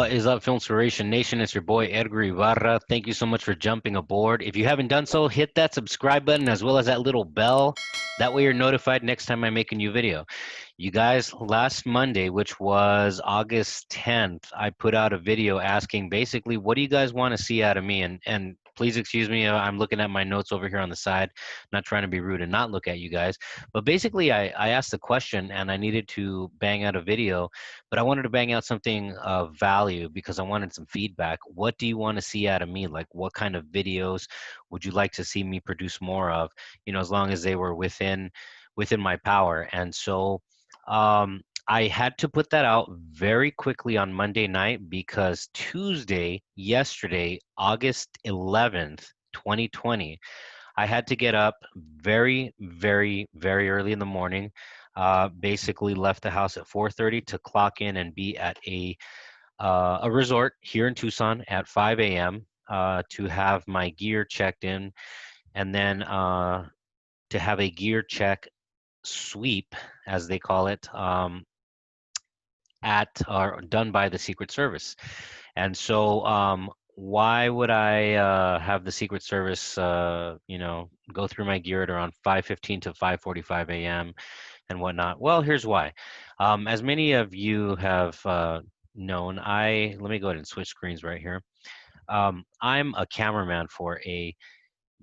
What is up, Film Inspiration Nation? It's your boy Edgar Ibarra. Thank you so much for jumping aboard. If you haven't done so, hit that subscribe button as well as that little bell. That way you're notified next time I make a new video. You guys, last Monday, which was August 10th, I put out a video asking basically, what do you guys want to see out of me? And please excuse me, I'm looking at my notes over here on the side, not trying to be rude and not look at you guys. But basically, I asked the question and I needed to bang out a video, but I wanted to bang out something of value because I wanted some feedback. What do you want to see out of me? Like, what kind of videos would you like to see me produce more of? You know, as long as they were within my power. And so I had to put that out very quickly on Monday night because Tuesday, yesterday, August 11th, 2020, I had to get up very, very, very early in the morning. Basically left the house at 4:30 to clock in and be at a resort here in Tucson at 5 a.m. To have my gear checked in, and then to have a gear check sweep, as they call it, at or done by the Secret Service. And so, why would I have the Secret Service, go through my gear at around 5:15 to 5:45 a.m. and whatnot? Well, here's why. As many of you have known, let me go ahead and switch screens right here. I'm a cameraman for a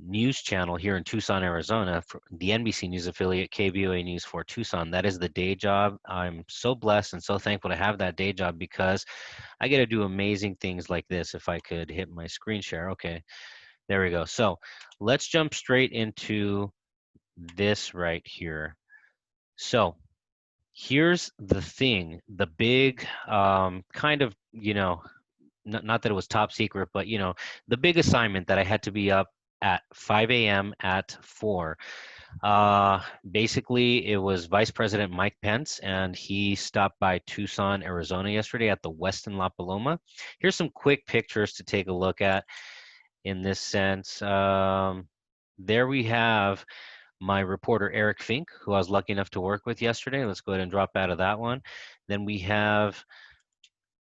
news channel here in Tucson, Arizona, for the NBC News affiliate, KBOA News for Tucson. That is the day job. I'm so blessed and so thankful to have that day job because I get to do amazing things like this. If I could hit my screen share. Okay, there we go. So let's jump straight into this right here. So here's the thing, the big kind of, not that it was top secret, but the big assignment that I had to be up at 5 a.m. at 4. Basically, it was Vice President Mike Pence, and he stopped by Tucson, Arizona yesterday at the Westin La Paloma. Here's some quick pictures to take a look at in this sense. There we have my reporter Eric Fink, who I was lucky enough to work with yesterday. Let's go ahead and drop out of that one. Then we have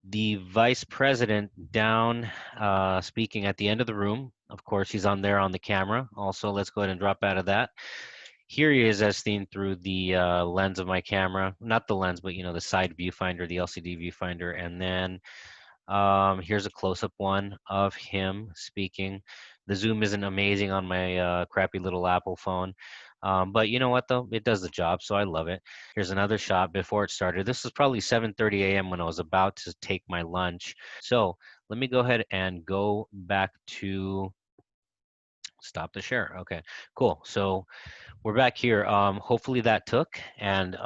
the vice president down speaking at the end of the room. Of course, he's on there on the camera. Also, let's go ahead and drop out of that. Here he is as seen through the lens of my camera. Not the lens, but the side viewfinder, the LCD viewfinder. And then here's a close-up one of him speaking. The zoom isn't amazing on my crappy little Apple phone. But you know what, though? It does the job, so I love it. Here's another shot before it started. This was probably 7:30 a.m. when I was about to take my lunch. So let me go ahead and go back to stop the share. Okay, cool. So we're back here. Hopefully that took. And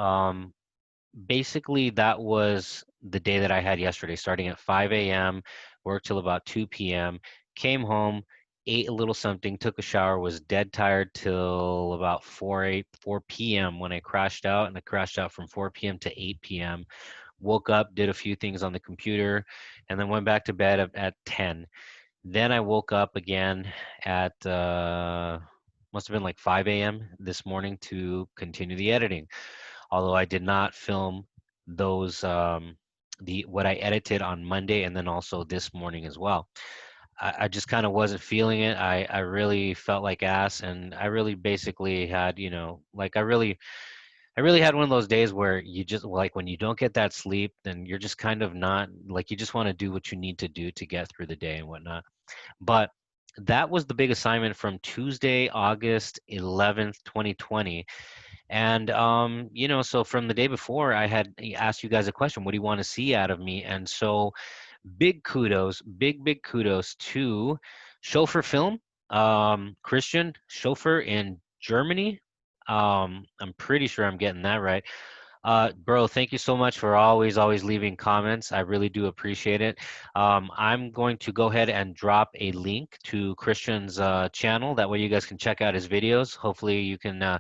basically, that was the day that I had yesterday, starting at 5 a.m., worked till about 2 p.m., came home, ate a little something, took a shower, was dead tired till about 4 p.m. when I crashed out, and I crashed out from 4 p.m. to 8 p.m. Woke up, did a few things on the computer, and then went back to bed at 10. Then I woke up again at must have been like 5 a.m. this morning to continue the editing. Although I did not film those what I edited on Monday and then also this morning as well. I just kind of wasn't feeling it. I really felt like ass, and I really basically had, like I really had one of those days where you just like when you don't get that sleep, then you're just kind of not like you just want to do what you need to do to get through the day and whatnot. But that was the big assignment from Tuesday, August 11th, 2020. And so from the day before, I had asked you guys a question: what do you want to see out of me? And so big kudos, big kudos to Schofer Film, Christian Schofer in Germany. I'm pretty sure I'm getting that right. Bro, thank you so much for always leaving comments. I really do appreciate it. I'm going to go ahead and drop a link to Christian's channel. That way you guys can check out his videos. Hopefully you can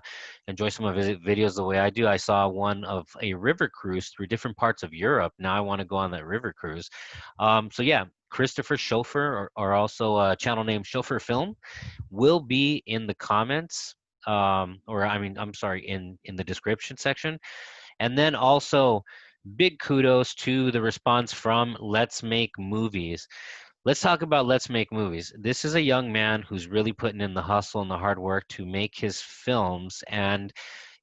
enjoy some of his videos the way I do. I saw one of a river cruise through different parts of Europe. Now I want to go on that river cruise. So yeah, Christopher Schofer, or also a channel name Schofer Film, will be in the comments. I'm sorry, in the description section. And then also big kudos to the response from Let's Make Movies. Let's talk about Let's Make Movies. This is a young man who's really putting in the hustle and the hard work to make his films, and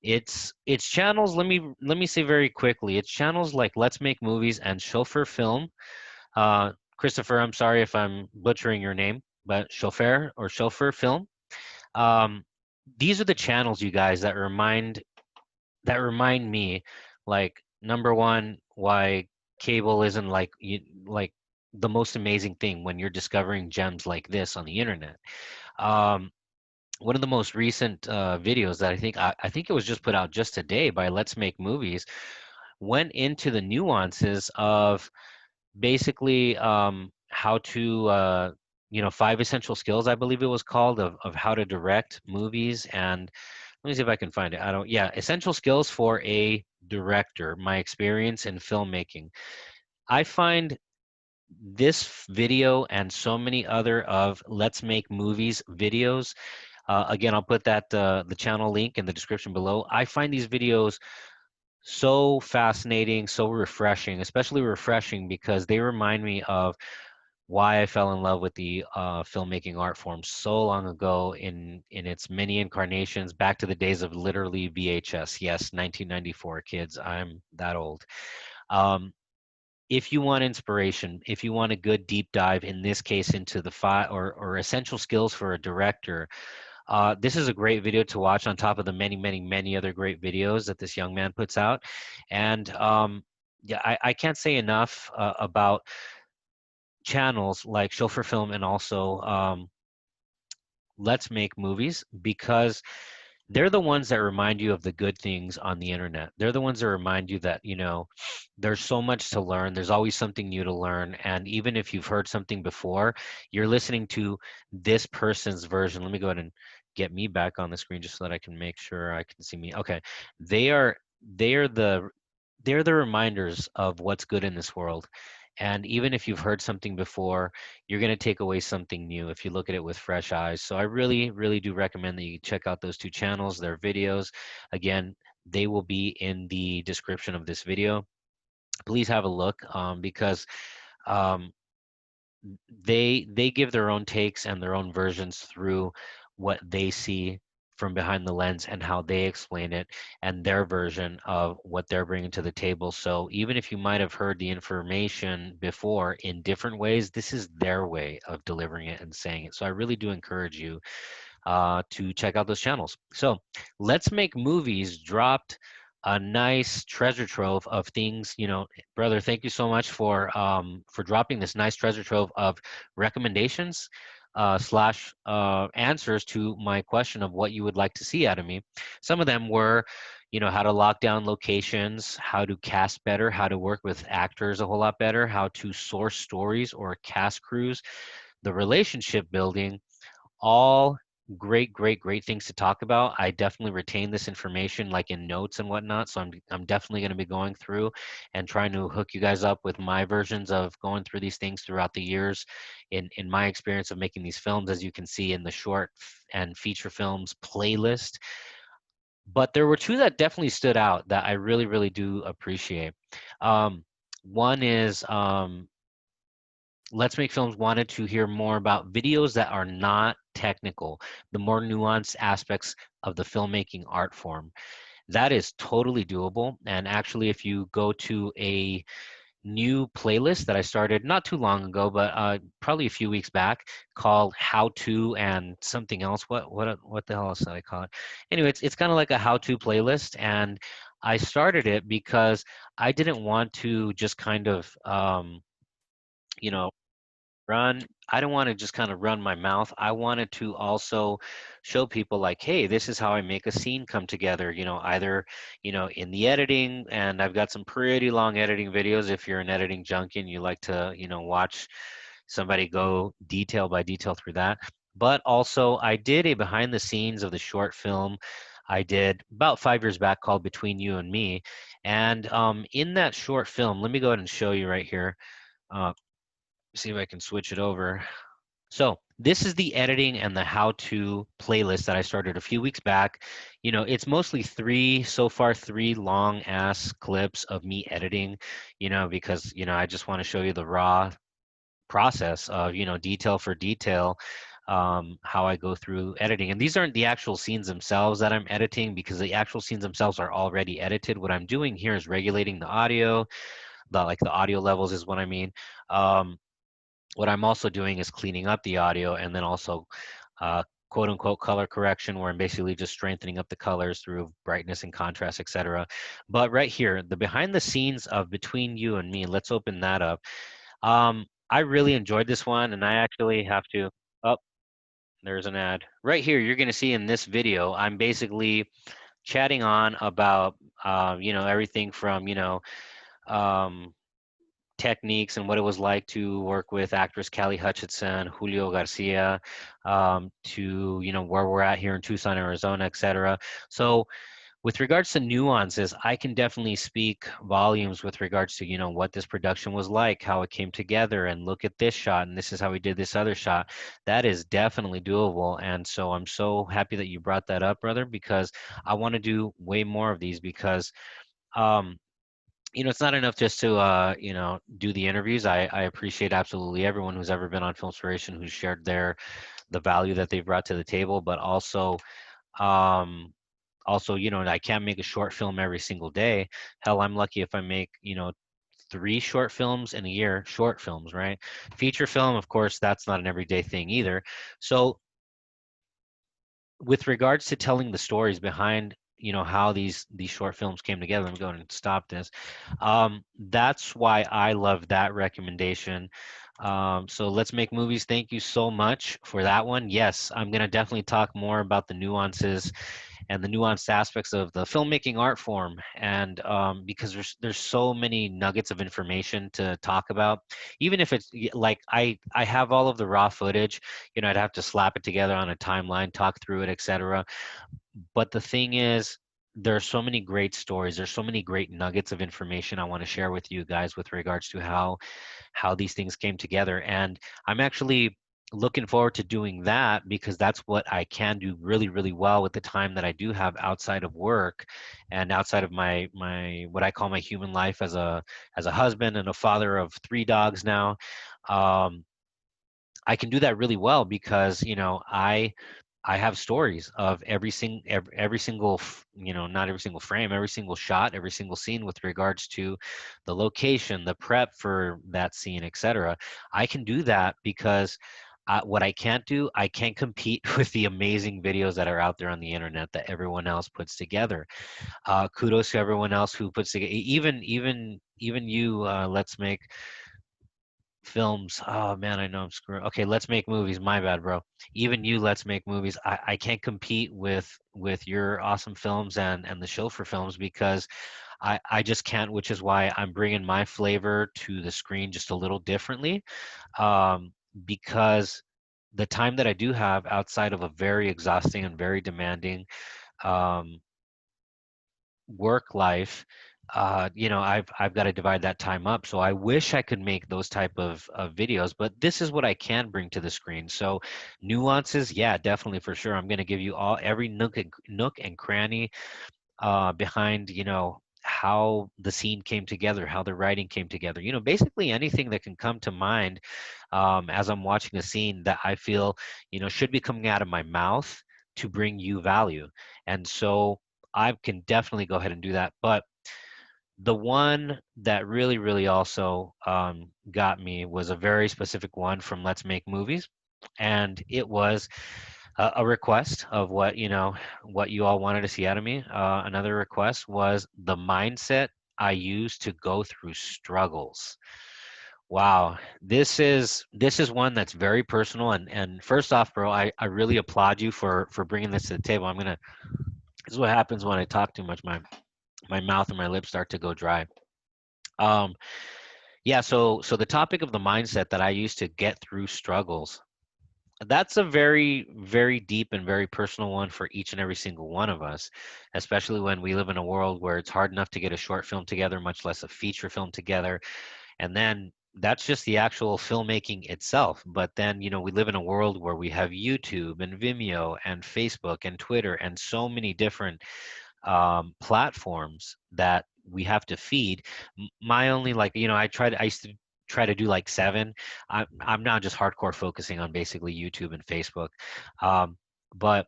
it's channels. Let me say very quickly, it's channels like Let's Make Movies and Schofer Film. Christopher, I'm sorry if I'm butchering your name, but Schofer Film. Um, these are the channels, you guys, that remind me, like, number one, why cable isn't like the most amazing thing when you're discovering gems like this on the internet. Um, One of the most recent videos that I think it was just put out just today by Let's Make Movies went into the nuances of basically how to five essential skills, I believe it was called, of how to direct movies. And let me see if I can find it. I don't Yeah, essential skills for a director, my experience in filmmaking. I find this video and so many other of Let's Make Movies videos, again, I'll put that the channel link in the description below. I find these videos so fascinating, so refreshing, especially refreshing because they remind me of why I fell in love with the filmmaking art form so long ago in its many incarnations, back to the days of literally VHS. Yes, 1994, kids. I'm that old. Um, if you want inspiration, if you want a good deep dive, in this case, into the five or essential skills for a director, this is a great video to watch on top of the many, many, many other great videos that this young man puts out. And yeah, I can't say enough about channels like Schofer Film and also Let's Make Movies, because they're the ones that remind you of the good things on the internet. They're the ones that remind you that, there's so much to learn. There's always something new to learn. And even if you've heard something before, you're listening to this person's version. Let me go ahead and get me back on the screen just so that I can make sure I can see me. Okay. They are they are the they're the reminders of what's good in this world. And even if you've heard something before, you're going to take away something new if you look at it with fresh eyes. So I really, really do recommend that you check out those two channels, their videos. Again, they will be in the description of this video. Please have a look, because um, they give their own takes and their own versions through what they see from behind the lens and how they explain it and their version of what they're bringing to the table. So even if you might have heard the information before in different ways, this is their way of delivering it and saying it. So I really do encourage you to check out those channels. So Let's Make Movies dropped a nice treasure trove of things. Brother, thank you so much for dropping this nice treasure trove of recommendations slash answers to my question of what you would like to see out of me. Some of them were, how to lock down locations, how to cast better, how to work with actors a whole lot better, how to source stories or cast crews, the relationship building, all great, great, great things to talk about. I definitely retain this information like in notes and whatnot. So I'm definitely going to be going through and trying to hook you guys up with my versions of going through these things throughout the years in my experience of making these films, as you can see in the short and feature films playlist. But there were two that definitely stood out that I really, really do appreciate. Um, One is Let's Make Films wanted to hear more about videos that are not technical, the more nuanced aspects of the filmmaking art form. That is totally doable. And actually, if you go to a new playlist that I started not too long ago, but probably a few weeks back, called "How to" and something else. What the hell else did I call it? Anyway, it's kind of like a how-to playlist, and I started it because I didn't want to just kind of you know run I don't want to just kind of run my mouth. I wanted to also show people, like, hey, this is how I make a scene come together, either in the editing. And I've got some pretty long editing videos if you're an editing junkie and you like to watch somebody go detail by detail through that. But also, I did a behind the scenes of the short film I did about 5 years back called Between You and Me. And in that short film, let me go ahead and show you right here. uh, See if I can switch it over. So this is the editing and the how-to playlist that I started a few weeks back. It's mostly three long ass clips of me editing, because, I just want to show you the raw process of, detail for detail, how I go through editing. And these aren't the actual scenes themselves that I'm editing, because the actual scenes themselves are already edited. What I'm doing here is regulating the audio, the audio levels is what I mean. Um, what I'm also doing is cleaning up the audio, and then also uh, quote unquote color correction, where I'm basically just strengthening up the colors through brightness and contrast, etc. But right here, the behind the scenes of Between You and Me, let's open that up. I really enjoyed this one, and I actually have to. Oh, there's an ad. Right here, you're going to see in this video, I'm basically chatting on about, everything from, um, techniques and what it was like to work with actress Callie Hutchinson, Julio Garcia, to, where we're at here in Tucson, Arizona, etc. So with regards to nuances, I can definitely speak volumes with regards to, what this production was like, how it came together, and look at this shot, and this is how we did this other shot. That is definitely doable. And so I'm so happy that you brought that up, brother, because I want to do way more of these because, um, it's not enough just to, do the interviews. I appreciate absolutely everyone who's ever been on Filmspiration who's shared the value that they've brought to the table, but um, also, I can't make a short film every single day. Hell, I'm lucky if I make, 3 short films in a year, short films, right? Feature film, of course, that's not an everyday thing either. So with regards to telling the stories behind, how these short films came together, I'm going to stop this. That's why I love that recommendation. So Let's Make Movies, thank you so much for that one. Yes, I'm going to definitely talk more about the nuances and the nuanced aspects of the filmmaking art form, and because there's so many nuggets of information to talk about. Even if it's like I have all of the raw footage, I'd have to slap it together on a timeline, talk through it, etc. But the thing is, there's so many great stories, there's so many great nuggets of information I want to share with you guys with regards to how these things came together. And I'm actually looking forward to doing that because that's what I can do really, really well with the time that I do have outside of work and outside of my what I call my human life as a husband and a father of 3 dogs now. Um, I can do that really well because I have stories of every single not every single frame, every single shot, every single scene with regards to the location, the prep for that scene, etc. I can do that because what I can't do, I can't compete with the amazing videos that are out there on the internet that everyone else puts together. Kudos to everyone else who puts together, even you. Let's Make Films. Oh man, I know I'm screwing. Okay, Let's Make Movies. My bad, bro. Even you, Let's Make Movies. I can't compete with your awesome films and the Schofer films because I just can't. Which is why I'm bringing my flavor to the screen just a little differently. Um, because the time that I do have outside of a very exhausting and very demanding um, work life, I've got to divide that time up. So I wish I could make those type of videos, but this is what I can bring to the screen. So nuances, yeah, definitely for sure. I'm going to give you every nook and cranny behind, how the scene came together, how the writing came together. Basically anything that can come to mind as I'm watching a scene that I feel, should be coming out of my mouth to bring you value. And so I can definitely go ahead and do that. But the one that really, really also got me was a very specific one from Let's Make Movies. And it was a request of what you all wanted to see out of me. Another request was the mindset I use to go through struggles. Wow, this is one that's very personal. And first off, bro, I really applaud you for bringing this to the table. This is what happens when I talk too much. My mouth and my lips start to go dry. Um, yeah, so the topic of the mindset that I use to get through struggles, that's a very, very deep and very personal one for each and every single one of us, especially when we live in a world where it's hard enough to get a short film together, much less a feature film together. And then, that's just the actual filmmaking itself. But then, we live in a world where we have YouTube and Vimeo and Facebook and Twitter and so many different platforms that we have to feed. My only, like, I used to try to do like seven. I'm now just hardcore focusing on basically YouTube and Facebook. But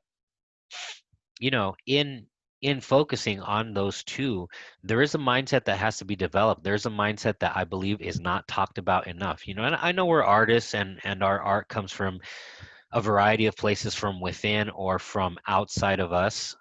in focusing on those two, there is a mindset that has to be developed. There's a mindset that I believe is not talked about enough. And I know we're artists, and our art comes from a variety of places from within or from outside of us,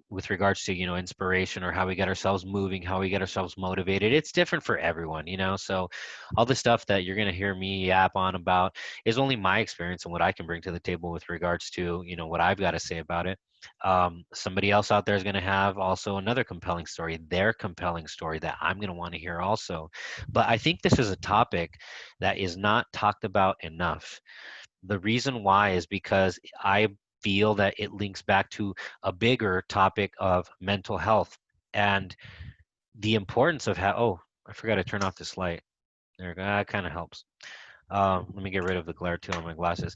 with regards to inspiration or how we get ourselves moving, how we get ourselves motivated. It's different for everyone. So all the stuff that you're going to hear me yap on about is only my experience and what I can bring to the table with regards to what I've got to say about it. Somebody else out there is going to have also another compelling story, their compelling story that I'm going to want to hear also. But I think this is a topic that is not talked about enough. The reason why is because I feel that it links back to a bigger topic of mental health and the importance of how, oh, I forgot to turn off this light. There we go. That kind of helps. Let me get rid of the glare too on my glasses.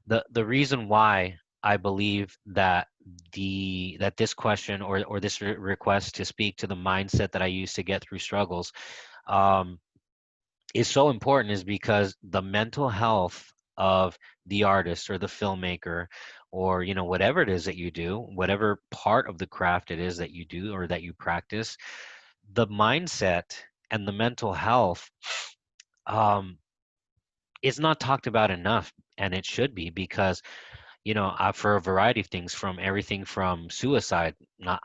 The reason why I believe that this question or this request to speak to the mindset that I use to get through struggles, um, is so important is because the mental health of the artist or the filmmaker, or whatever it is that you do, whatever part of the craft it is that you do or that you practice, the mindset and the mental health, um, is not talked about enough, and it should be, because for a variety of things, from everything from suicide.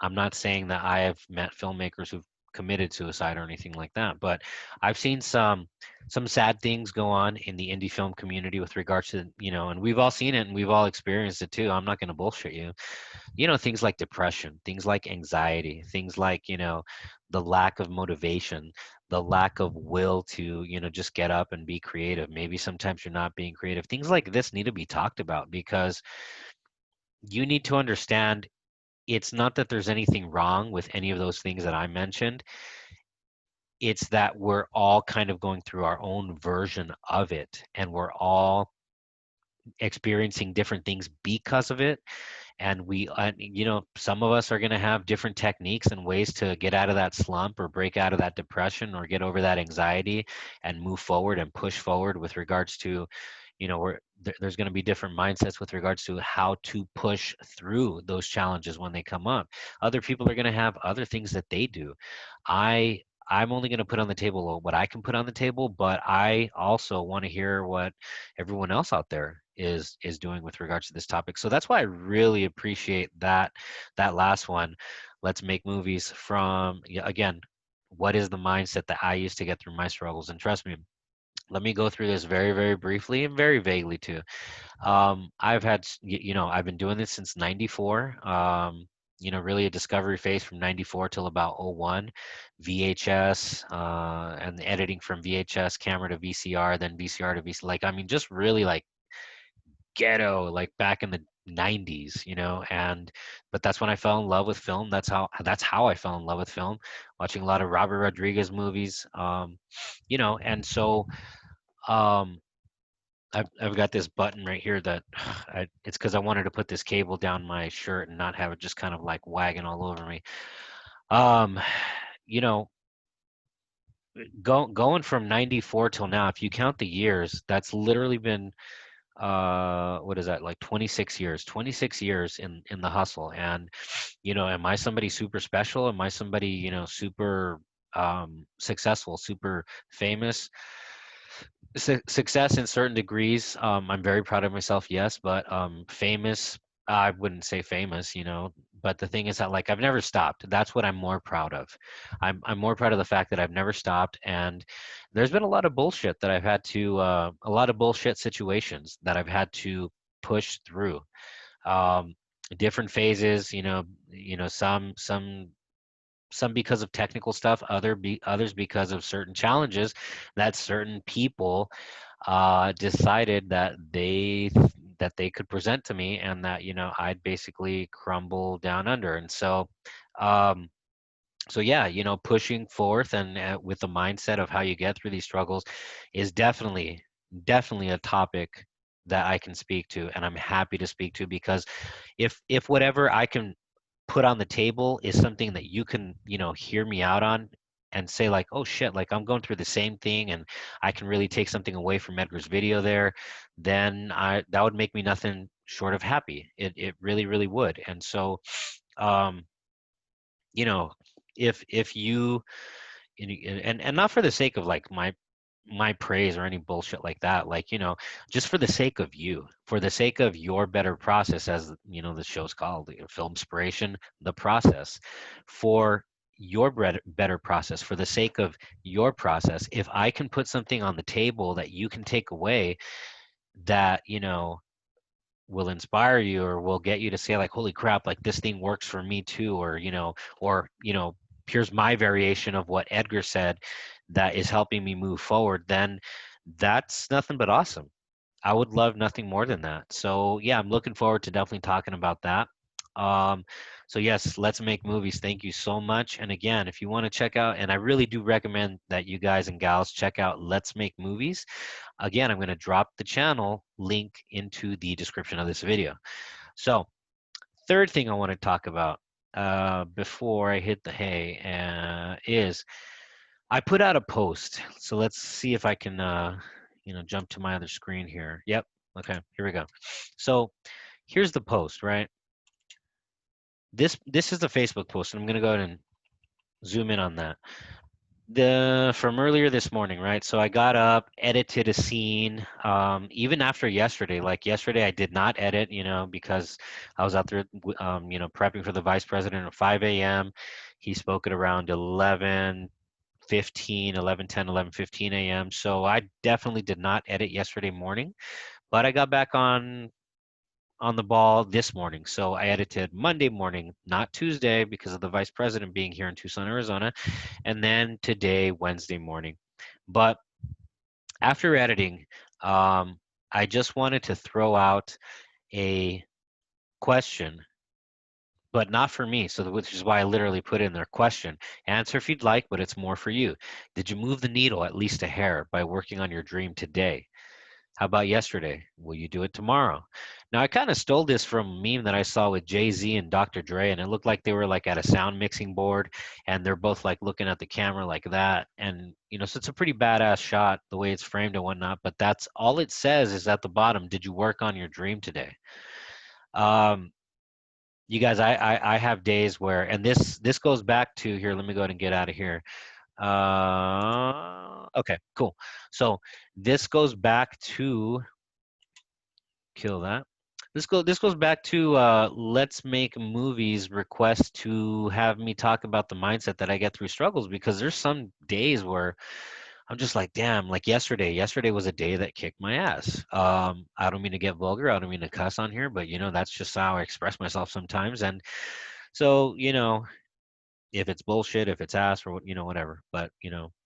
I'm not saying that I have met filmmakers who've committed suicide or anything like that, but I've seen some sad things go on in the indie film community with regards to, and we've all seen it and we've all experienced it too. I'm not going to bullshit you. Things like depression, things like anxiety, things like, the lack of motivation, the lack of will to, just get up and be creative. Maybe sometimes you're not being creative. Things like this need to be talked about, because you need to understand it's not that there's anything wrong with any of those things that I mentioned. It's that we're all kind of going through our own version of it, and we're all experiencing different things because of it. And some of us are going to have different techniques and ways to get out of that slump or break out of that depression or get over that anxiety and move forward and push forward with regards to, there's going to be different mindsets with regards to how to push through those challenges when they come up. Other people are going to have other things that they do. I'm only going to put on the table what I can put on the table, but I also want to hear what everyone else out there is doing with regards to this topic. So that's why I really appreciate that last one. Let's make movies from, yeah, again, what is the mindset that I used to get through my struggles? And trust me, let me go through this very, very briefly and very vaguely too. I've had, I've been doing this since 94. Really a discovery phase from 94 till about '01, VHS, and the editing from VHS camera to VCR, then VCR to VC, like, I mean, just really like ghetto, like back in the 90s, and but that's when I fell in love with film. That's how I fell in love with film, watching a lot of Robert Rodriguez movies. And so, um, I've got this button right here that it's because I wanted to put this cable down my shirt and not have it just kind of like wagging all over me. Um, you know, going from 94 till now, if you count the years, that's literally been, what is that, like 26 years in the hustle. And am I somebody super special? Am I somebody, super successful, super famous? Success in certain degrees. I'm very proud of myself, yes, but famous, I wouldn't say famous, but the thing is that, like, I've never stopped. That's what I'm more proud of. I'm more proud of the fact that I've never stopped. And there's been a lot of bullshit that I've had to, a lot of bullshit situations that I've had to push through. um, Different phases, some because of technical stuff, others because of certain challenges that certain people decided that they could present to me, and that I'd basically crumble down under. And so, um, So yeah, pushing forth and with the mindset of how you get through these struggles is definitely a topic that I can speak to, and I'm happy to speak to, because if whatever I can put on the table is something that you can, hear me out on and say like, oh shit, like I'm going through the same thing and I can really take something away from Edgar's video there, then that would make me nothing short of happy. It really, really would. And so, um, you know, if you and not for the sake of like my praise or any bullshit like that, like, just for the sake of you, for the sake of your better process, as the show's called, film inspiration, the process, for your better process, for the sake of your process, if I can put something on the table that you can take away, that will inspire you or will get you to say like, holy crap, like this thing works for me too, or here's my variation of what Edgar said that is helping me move forward, then that's nothing but awesome. I would love nothing more than that. So yeah, I'm looking forward to definitely talking about that. Um, so yes, let's make movies. Thank you so much. And again, if you want to check out, and I really do recommend that you guys and gals check out Let's Make Movies. Again, I'm going to drop the channel link into the description of this video. So third thing I want to talk about before I hit the hay is I put out a post. So let's see if I can, jump to my other screen here. Yep. Okay, here we go. So here's the post, right? This is the Facebook post, and I'm gonna go ahead and zoom in on that. From earlier this morning, right? So I got up, edited a scene, even after yesterday. Like yesterday, I did not edit, because I was out there, prepping for the vice president at 5 a.m. He spoke at around 11:15, 11:10, 11:15 a.m. So I definitely did not edit yesterday morning, but I got back on the ball this morning. So I edited Monday morning, not Tuesday, because of the vice president being here in Tucson, Arizona, and then today, Wednesday morning. But after editing, I just wanted to throw out a question, but not for me. So, which is why I literally put in their question. Answer if you'd like, but it's more for you. Did you move the needle at least a hair by working on your dream today? How about yesterday? Will you do it tomorrow? Now, I kind of stole this from a meme that I saw with Jay-Z and Dr. Dre, and it looked like they were like at a sound mixing board, and they're both like looking at the camera like that. And, so it's a pretty badass shot, the way it's framed and whatnot, but that's all it says is at the bottom, did you work on your dream today? Um, you guys, I have days where, and this goes back to here, let me go ahead and get out of here. Okay, cool. So this goes back to kill that. This goes back to Let's Make Movies request to have me talk about the mindset that I get through struggles, because there's some days where I'm just like, damn, like yesterday. Yesterday was a day that kicked my ass. I don't mean to get vulgar, I don't mean to cuss on here, but that's just how I express myself sometimes. And so, if it's bullshit, if it's ass, or whatever, but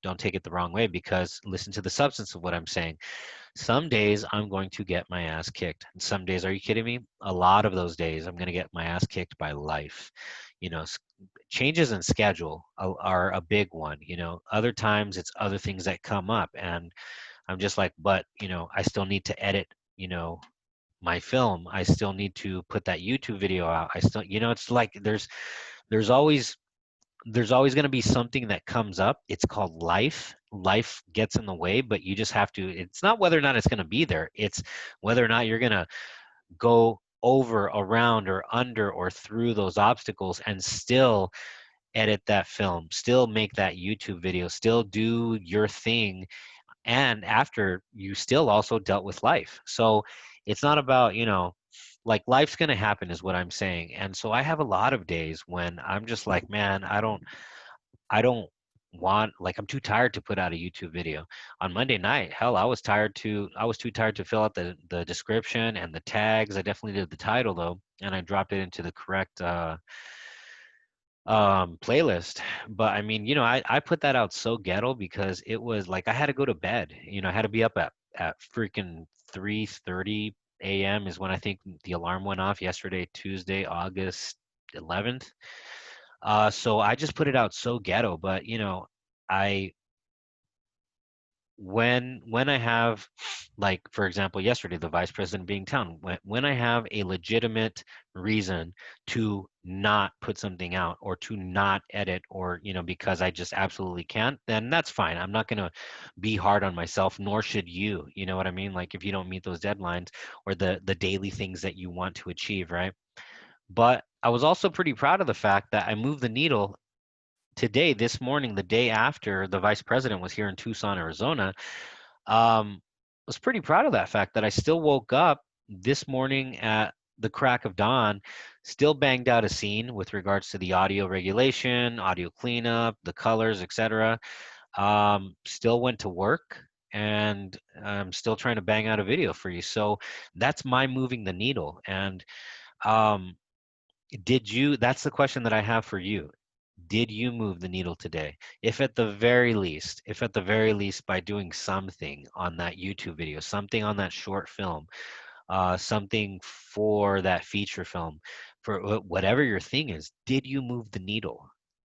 don't take it the wrong way, because listen to the substance of what I'm saying. Some days I'm going to get my ass kicked. And some days, are you kidding me? A lot of those days I'm going to get my ass kicked by life. You know, changes in schedule are a big one. Other times it's other things that come up, and I'm just like, but I still need to edit. My film. I still need to put that YouTube video out. I still, it's like there's always going to be something that comes up. It's called life. Life gets in the way, but you just have to, it's not whether or not it's going to be there. It's whether or not you're going to go over, around, or under, or through those obstacles and still edit that film, still make that YouTube video, still do your thing. And after, you still also dealt with life. So it's not about, like, life's going to happen is what I'm saying. And so I have a lot of days when I'm just like, man, I don't want, like, I'm too tired to put out a YouTube video. On Monday night, hell, I was too tired to fill out the description and the tags. I definitely did the title though, and I dropped it into the correct playlist. But I mean, I put that out so ghetto because it was like I had to go to bed. I had to be up at freaking 3:30 a.m. is when I think the alarm went off yesterday, Tuesday, August 11th. So I just put it out so ghetto, but you know, I when I have, like for example, yesterday the vice president being town, when I have a legitimate reason to not put something out or to not edit, or you know, because I just absolutely can't, then that's fine. I'm not going to be hard on myself, nor should you. You know what I mean? Like if you don't meet those deadlines or the daily things that you want to achieve, right? But I was also pretty proud of the fact that I moved the needle today, this morning, the day after the vice president was here in Tucson, Arizona. Was pretty proud of that fact that I still woke up this morning at the crack of dawn, still banged out a scene with regards to the audio regulation, audio cleanup, the colors, etc. Still went to work, and I'm still trying to bang out a video for you. So that's my moving the needle. And um, did you? That's the question that I have for you. Did you move the needle today? If at the very least by doing something on that YouTube video, something on that short film, something for that feature film, for whatever your thing is, did you move the needle?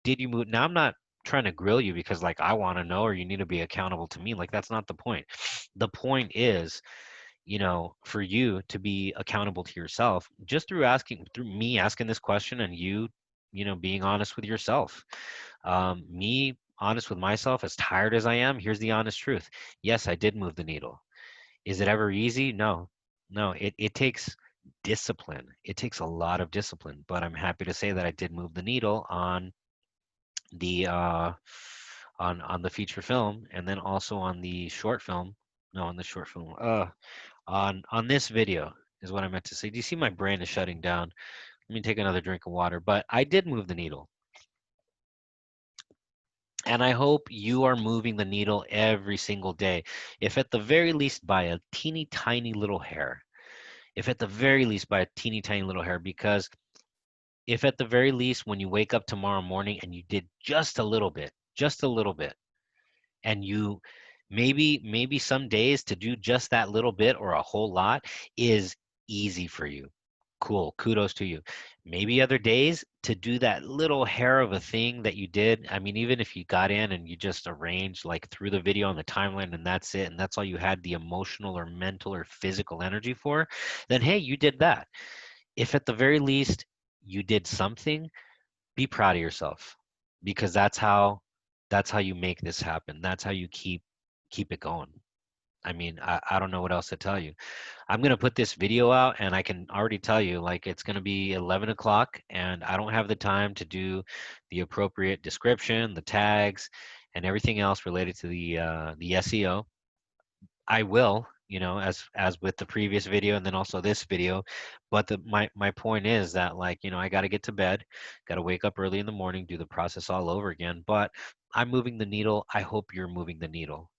Did you move? Now, I'm not trying to grill you because like I want to know or you need to be accountable to me. Like that's not the point. The point is, you know, for you to be accountable to yourself just through me asking this question, and you know, being honest with yourself. Me honest with myself, as tired as I am, here's the honest truth. Yes, I did move the needle. Is it ever easy? No. No, it takes discipline. It takes a lot of discipline, but I'm happy to say that I did move the needle the uh on the feature film, and then also on the short film. No, on the short film. On this video is what I meant to say. Do you see my brain is shutting down? Let me take another drink of water. But I did move the needle. And I hope you are moving the needle every single day. If at the very least by a teeny tiny little hair. If at the very least by a teeny tiny little hair. Because if at the very least when you wake up tomorrow morning and you did just a little bit, and you maybe some days to do just that little bit or a whole lot is easy for you. Cool, kudos to you. Maybe other days to do that little hair of a thing that you did. I mean, even if you got in and you just arranged like through the video on the timeline and that's it, and that's all you had the emotional or mental or physical energy for, then hey, you did that. If at the very least you did something, be proud of yourself, because that's how you make this happen. That's how you keep it going. I mean, I don't know what else to tell you. I'm gonna put this video out, and I can already tell you, like, it's gonna be 11 o'clock, and I don't have the time to do the appropriate description, the tags, and everything else related to the SEO. I will, you know, as with the previous video and then also this video. But my point is that, like, you know, I got to get to bed, got to wake up early in the morning, do the process all over again. But I'm moving the needle. I hope you're moving the needle.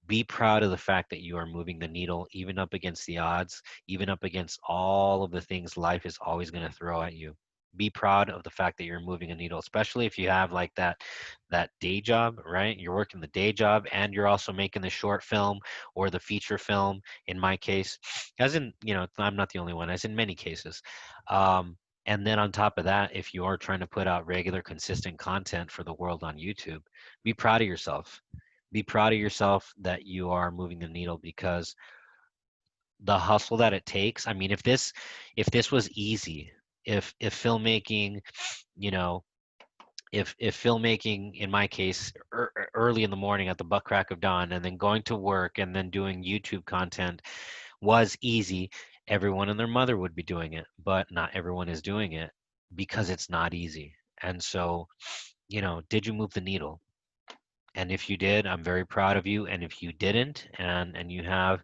Be proud of the fact that you are moving the needle, even up against the odds, even up against all of the things life is always going to throw at you. Be proud of the fact that you're moving a needle, especially if you have like that day job, right? You're working the day job and you're also making the short film or the feature film. In my case, as in, you know, I'm not the only one, as in many cases. And then on top of that, if you are trying to put out regular, consistent content for the world on YouTube, be proud of yourself. Be proud of yourself that you are moving the needle, because the hustle that it takes. I mean, if this was easy, if filmmaking, you know, if filmmaking in my case early in the morning at the butt crack of dawn and then going to work and then doing YouTube content was easy, everyone and their mother would be doing it, but not everyone is doing it because it's not easy. And so, you know, did you move the needle? And if you did, I'm very proud of you. And if you didn't, and you have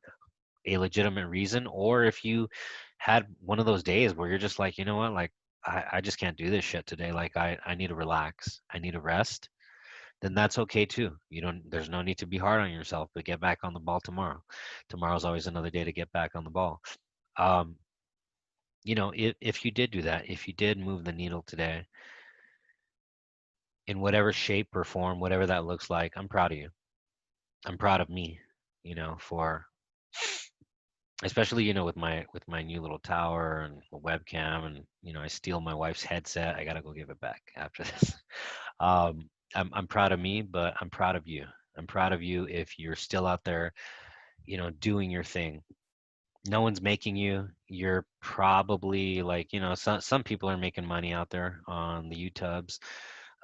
a legitimate reason, or if you had one of those days where you're just like, you know what, like I just can't do this shit today. Like I need to relax. I need to rest. Then that's okay too. You don't, there's no need to be hard on yourself, but get back on the ball tomorrow. Tomorrow's always another day to get back on the ball. Um, you know, if you did do that, if you did move the needle today in whatever shape or form, whatever that looks like, I'm proud of you. I'm proud of me, you know, for especially with my new little tower and a webcam, and I steal my wife's headset. I gotta go give it back after this. I'm proud of me, but I'm proud of you. I'm proud of you if you're still out there, doing your thing. No one's making you. You're probably like, some people are making money out there on the YouTubes.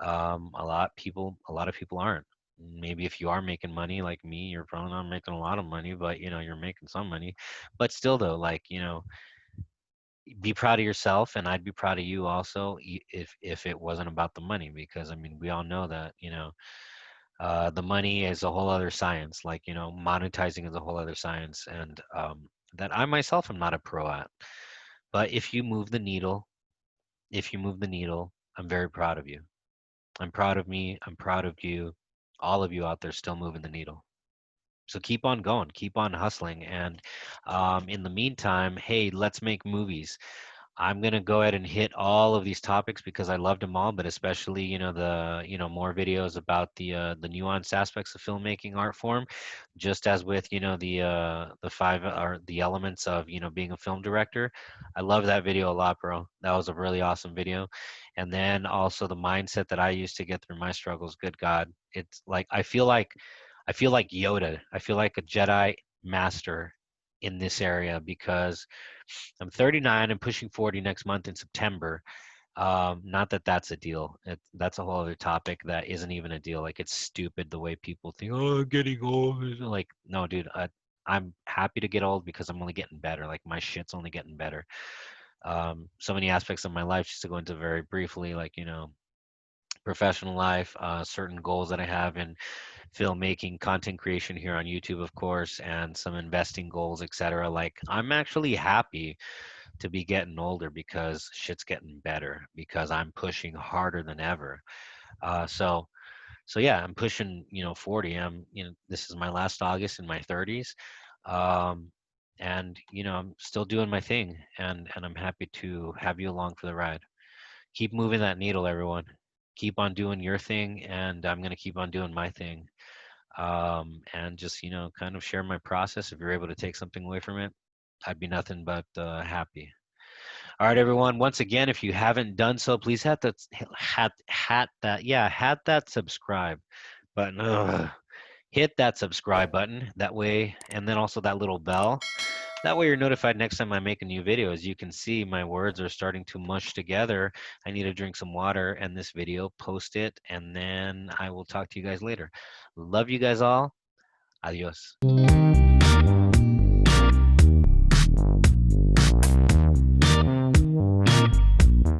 A lot of people aren't. Maybe if you are making money like me, you're probably not making a lot of money, but you're making some money. But still though, like, be proud of yourself, and I'd be proud of you also, if it wasn't about the money, because I mean, we all know that, the money is a whole other science. Like, monetizing is a whole other science, and that I myself am not a pro at. But if you move the needle, I'm very proud of you. I'm proud of me. I'm proud of you. All of you out there still moving the needle. So keep on going, keep on hustling. And in the meantime, hey, let's make movies. I'm gonna go ahead and hit all of these topics because I loved them all, but especially, more videos about the nuanced aspects of filmmaking art form, just as with, the five or the elements of, being a film director. I love that video a lot, bro. That was a really awesome video. And then also the mindset that I used to get through my struggles. Good God, it's like I feel like Yoda. I feel like a Jedi master in this area because I'm 39 and pushing 40 next month in September. Not that that's a deal. That's a whole other topic that isn't even a deal. Like, it's stupid the way people think, oh, I'm getting old. Like, no, dude, I'm happy to get old because I'm only getting better. Like, my shit's only getting better. So many aspects of my life, just to go into very briefly, like, professional life, certain goals that I have in filmmaking, content creation here on YouTube, of course, and some investing goals, etc. Like, I'm actually happy to be getting older because shit's getting better because I'm pushing harder than ever. So yeah, I'm pushing, 40. This is my last August in my 30s. Um, and I'm still doing my thing, and I'm happy to have you along for the ride. Keep moving that needle, everyone. Keep on doing your thing, and I'm gonna keep on doing my thing. And just kind of share my process. If you're able to take something away from it, I'd be nothing but happy. All right, everyone. Once again, if you haven't done so, please hit that subscribe button. Ugh. Hit that subscribe button. That way, and then also that little bell. That way you're notified next time I make a new video. As you can see, my words are starting to mush together. I need to drink some water, and this video, post it, and then I will talk to you guys later. Love you guys all. Adios.